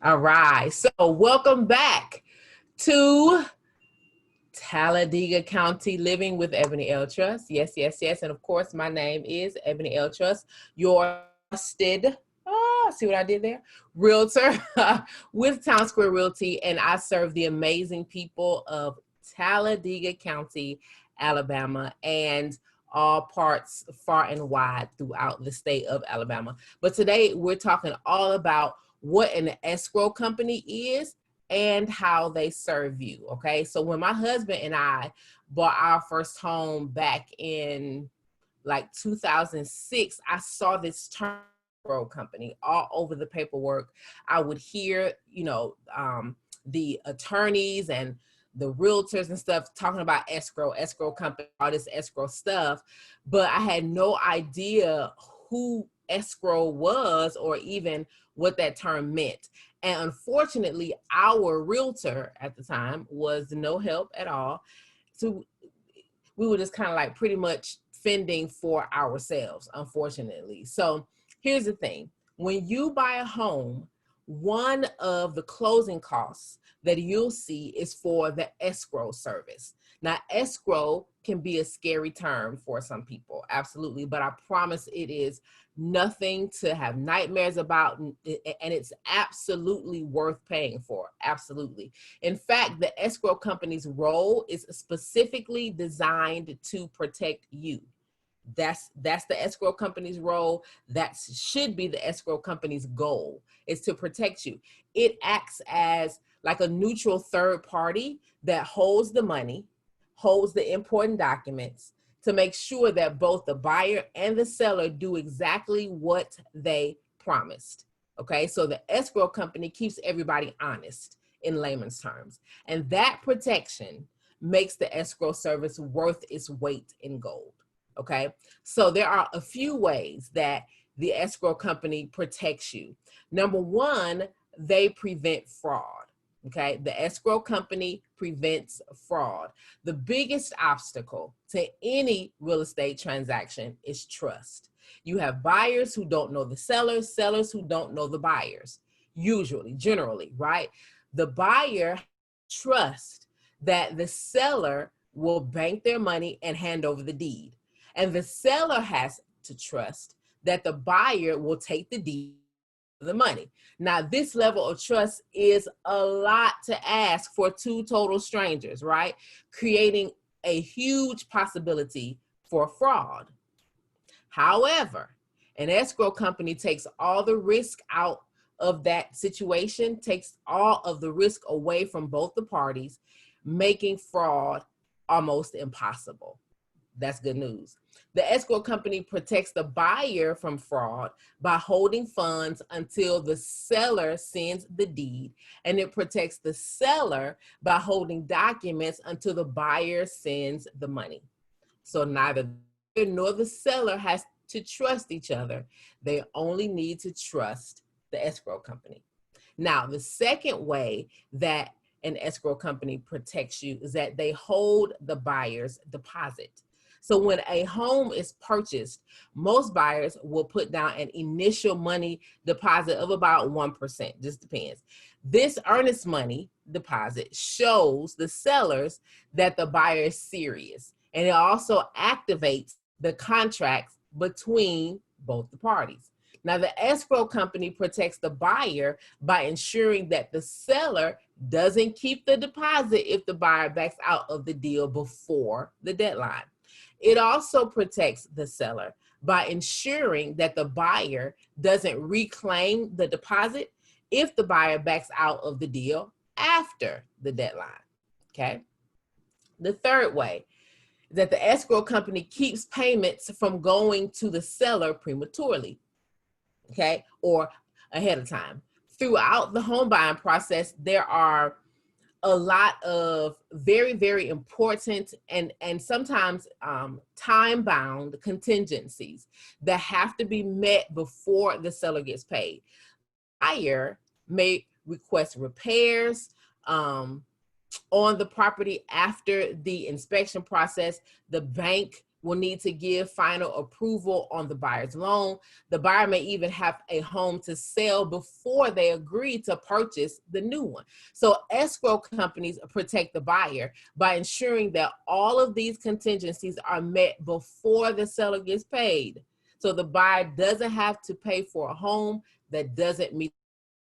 All right. So welcome back to Talladega County Living with Ebony L. Trust. Yes, yes, yes. And of course, my name is Ebony L. Trust, your trusted, see what I did there? Realtor with Town Square Realty. And I serve the amazing people of Talladega County, Alabama, and all parts far and wide throughout the state of Alabama. But today we're talking all about what an escrow company is and how they serve you. Okay. So when my husband and I bought our first home back in like 2006, I saw this term escrow company all over the paperwork. I would hear, the attorneys and the realtors and stuff talking about escrow company, all this escrow stuff, but I had no idea who escrow was or even what that term meant. And unfortunately, our realtor at the time was no help at all. So we were just kind of like pretty much fending for ourselves, unfortunately. So here's the thing. When you buy a home, one of the closing costs that you'll see is for the escrow service. Now, escrow can be a scary term for some people, absolutely, but I promise it is nothing to have nightmares about, and it's absolutely worth paying for, absolutely. In fact, the escrow company's role is specifically designed to protect you. That's the escrow company's role. That should be the escrow company's goal, is to protect you. It acts as like a neutral third party that holds the money, holds the important documents to make sure that both the buyer and the seller do exactly what they promised. Okay, so the escrow company keeps everybody honest in layman's terms. And that protection makes the escrow service worth its weight in gold. Okay, so there are a few ways that the escrow company protects you. Number one, they prevent fraud. Okay, the escrow company prevents fraud. The biggest obstacle to any real estate transaction is trust. You have buyers who don't know the sellers, sellers who don't know the buyers, usually, generally, right? The buyer trusts that the seller will bank their money and hand over the deed. And the seller has to trust that the buyer will take the deed, the money. Now, this level of trust is a lot to ask for two total strangers, right? Creating a huge possibility for fraud. However, an escrow company takes all the risk out of that situation, takes all of the risk away from both the parties, making fraud almost impossible. That's good news. The escrow company protects the buyer from fraud by holding funds until the seller sends the deed, and it protects the seller by holding documents until the buyer sends the money. So neither the buyer nor the seller has to trust each other. They only need to trust the escrow company. Now, the second way that an escrow company protects you is that they hold the buyer's deposit. So when a home is purchased, most buyers will put down an initial money deposit of about 1%, just depends. This earnest money deposit shows the sellers that the buyer is serious, and it also activates the contracts between both the parties. Now, the escrow company protects the buyer by ensuring that the seller doesn't keep the deposit if the buyer backs out of the deal before the deadline. It also protects the seller by ensuring that the buyer doesn't reclaim the deposit if the buyer backs out of the deal after the deadline. Okay. The third way is that the escrow company keeps payments from going to the seller prematurely, okay, or ahead of time. Throughout the home buying process, there are a lot of very, very important and sometimes time-bound contingencies that have to be met before the seller gets paid. Buyer may request repairs on the property after the inspection process. The bank will need to give final approval on the buyer's loan. The buyer may even have a home to sell before they agree to purchase the new one. So escrow companies protect the buyer by ensuring that all of these contingencies are met before the seller gets paid. So the buyer doesn't have to pay for a home that doesn't meet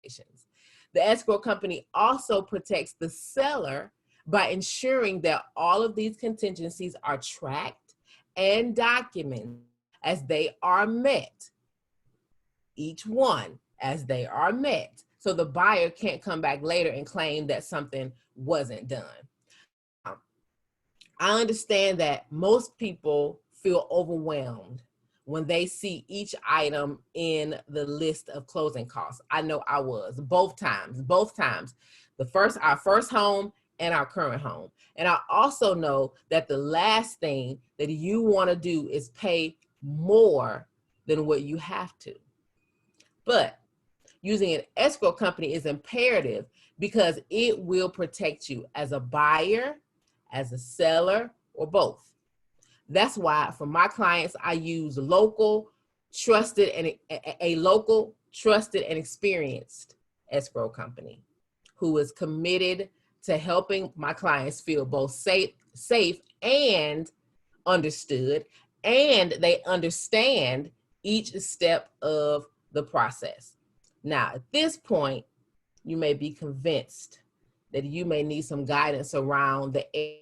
expectations. The escrow company also protects the seller by ensuring that all of these contingencies are tracked and documented as they are met, each one as they are met. So the buyer can't come back later and claim that something wasn't done. I understand that most people feel overwhelmed when they see each item in the list of closing costs. I know I was both times, our first home and our current home. And I also know that the last thing that you want to do is pay more than what you have to. But using an escrow company is imperative because it will protect you as a buyer, as a seller, or both. That's why for my clients, I use a local, trusted, and experienced escrow company who is committed to helping my clients feel both safe and understood, and they understand each step of the process. Now, at this point, you may be convinced that you may need some guidance around the area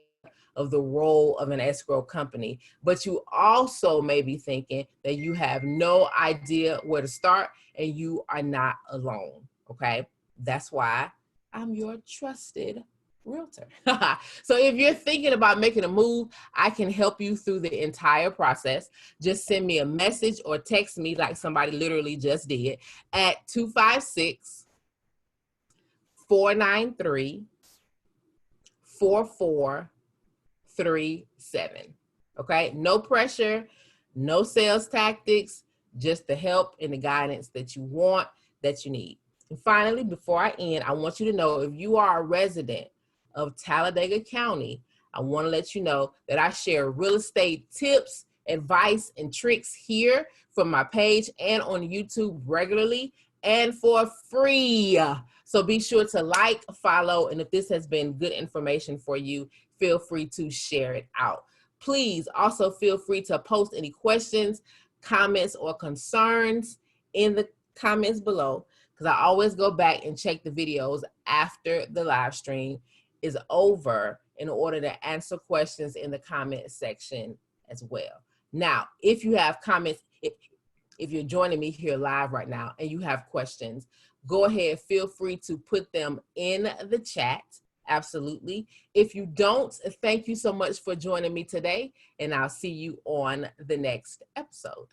of the role of an escrow company, but you also may be thinking that you have no idea where to start and you are not alone, okay? That's why I'm your trusted realtor. So if you're thinking about making a move, I can help you through the entire process. Just send me a message or text me like somebody literally just did at 256-493-4437. Okay, no pressure, no sales tactics, just the help and the guidance that you want, that you need. And finally, before I end, I want you to know if you are a resident of Talladega County, I want to let you know that I share real estate tips, advice, and tricks here from my page and on YouTube regularly and for free. So be sure to like, follow, and if this has been good information for you, feel free to share it out. Please also feel free to post any questions, comments, or concerns in the comments below, because I always go back and check the videos after the live stream is over in order to answer questions in the comment section as well. Now, if you have comments, if you're joining me here live right now and you have questions, go ahead, feel free to put them in the chat. Absolutely. If you don't, thank you so much for joining me today, and I'll see you on the next episode.